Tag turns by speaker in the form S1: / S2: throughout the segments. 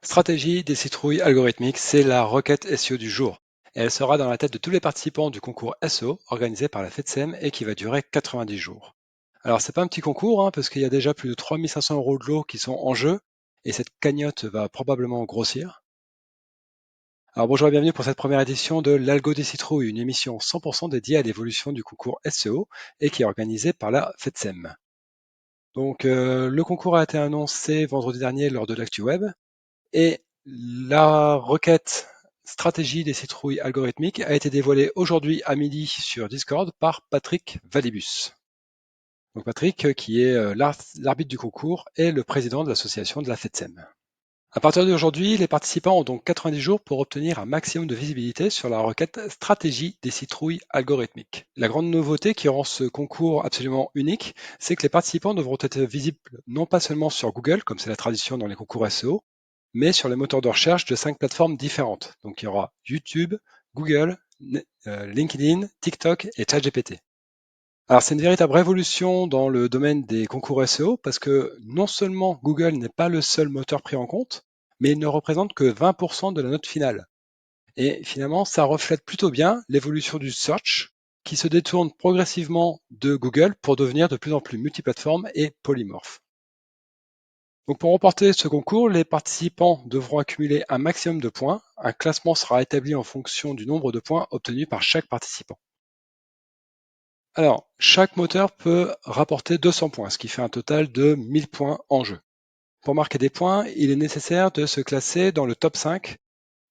S1: Stratégie des citrouilles algorithmiques, c'est la requête SEO du jour. Et elle sera dans la tête de tous les participants du concours SEO organisé par la FEDSEM et qui va durer 90 jours. Alors c'est pas un petit concours parce qu'il y a déjà plus de 3500 euros de lot qui sont en jeu et cette cagnotte va probablement grossir. Alors bonjour et bienvenue pour cette première édition de l'Algo des citrouilles, une émission 100% dédiée à l'évolution du concours SEO et qui est organisée par la FEDSEM. Donc le concours a été annoncé vendredi dernier lors de l'actu web. Et la requête stratégie des citrouilles algorithmiques a été dévoilée aujourd'hui à midi sur Discord par Patrick Valibus. Donc Patrick, qui est l'arbitre du concours et le président de l'association de la FEDSEM. À partir d'aujourd'hui, les participants ont donc 90 jours pour obtenir un maximum de visibilité sur la requête stratégie des citrouilles algorithmiques. La grande nouveauté qui rend ce concours absolument unique, c'est que les participants devront être visibles non pas seulement sur Google, comme c'est la tradition dans les concours SEO, mais sur les moteurs de recherche de 5 plateformes différentes. Donc il y aura YouTube, Google, LinkedIn, TikTok et ChatGPT. Alors c'est une véritable révolution dans le domaine des concours SEO parce que non seulement Google n'est pas le seul moteur pris en compte, mais il ne représente que 20% de la note finale. Et finalement, ça reflète plutôt bien l'évolution du search qui se détourne progressivement de Google pour devenir de plus en plus multiplateforme et polymorphe. Donc pour remporter ce concours, les participants devront accumuler un maximum de points. Un classement sera établi en fonction du nombre de points obtenus par chaque participant. Alors, chaque moteur peut rapporter 200 points, ce qui fait un total de 1000 points en jeu. Pour marquer des points, il est nécessaire de se classer dans le top 5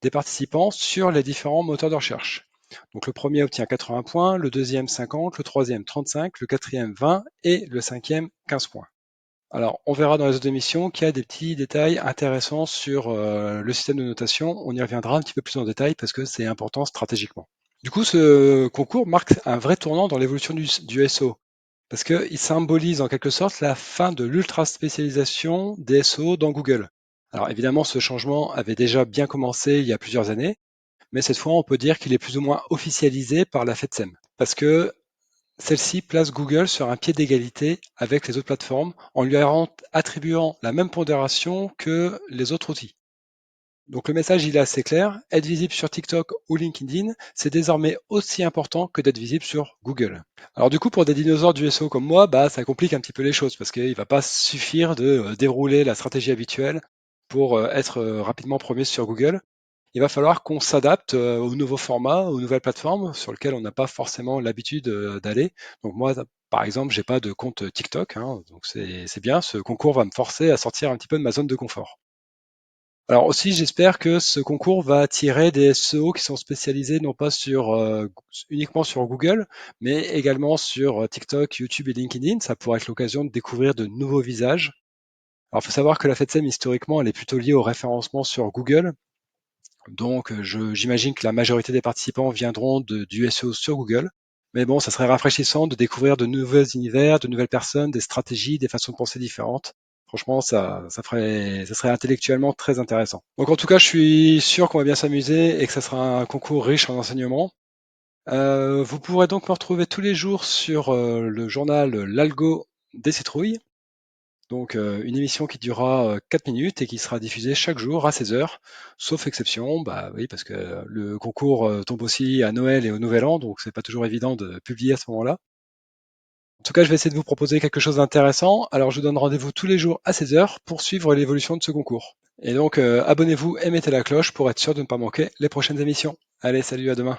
S1: des participants sur les différents moteurs de recherche. Donc le premier obtient 80 points, le deuxième 50, le troisième 35, le quatrième 20 et le cinquième 15 points. Alors, on verra dans les autres émissions qu'il y a des petits détails intéressants sur le système de notation. On y reviendra un petit peu plus en détail parce que c'est important stratégiquement. Du coup, ce concours marque un vrai tournant dans l'évolution du SEO parce qu'il symbolise en quelque sorte la fin de l'ultra spécialisation des SEO dans Google. Alors évidemment, ce changement avait déjà bien commencé il y a plusieurs années, mais cette fois, on peut dire qu'il est plus ou moins officialisé par la FEDSEM. Parce que celle-ci place Google sur un pied d'égalité avec les autres plateformes en lui attribuant la même pondération que les autres outils. Donc le message il est assez clair, être visible sur TikTok ou LinkedIn, c'est désormais aussi important que d'être visible sur Google. Alors du coup pour des dinosaures du SEO comme moi, ça complique un petit peu les choses parce qu'il ne va pas suffire de dérouler la stratégie habituelle pour être rapidement promis sur Google. Il va falloir qu'on s'adapte aux nouveaux formats, aux nouvelles plateformes sur lesquelles on n'a pas forcément l'habitude d'aller. Donc moi, par exemple, j'ai pas de compte TikTok, donc c'est bien. Ce concours va me forcer à sortir un petit peu de ma zone de confort. Alors aussi, j'espère que ce concours va attirer des SEO qui sont spécialisés non pas uniquement sur Google, mais également sur TikTok, YouTube et LinkedIn. Ça pourrait être l'occasion de découvrir de nouveaux visages. Alors, il faut savoir que la FEDSEM, historiquement, elle est plutôt liée au référencement sur Google. Donc, j'imagine que la majorité des participants viendront du SEO sur Google. Mais bon, ça serait rafraîchissant de découvrir de nouveaux univers, de nouvelles personnes, des stratégies, des façons de penser différentes. Franchement, ça serait intellectuellement très intéressant. Donc, en tout cas, je suis sûr qu'on va bien s'amuser et que ça sera un concours riche en enseignements. Vous pourrez donc me retrouver tous les jours sur le journal L'Algo des citrouilles. Donc une émission qui durera 4 minutes et qui sera diffusée chaque jour à 16 heures, sauf exception, bah oui, parce que le concours tombe aussi à Noël et au Nouvel An, donc c'est pas toujours évident de publier à ce moment-là. En tout cas, je vais essayer de vous proposer quelque chose d'intéressant. Alors je vous donne rendez-vous tous les jours à 16 heures pour suivre l'évolution de ce concours. Et donc abonnez-vous et mettez la cloche pour être sûr de ne pas manquer les prochaines émissions. Allez, salut, à demain.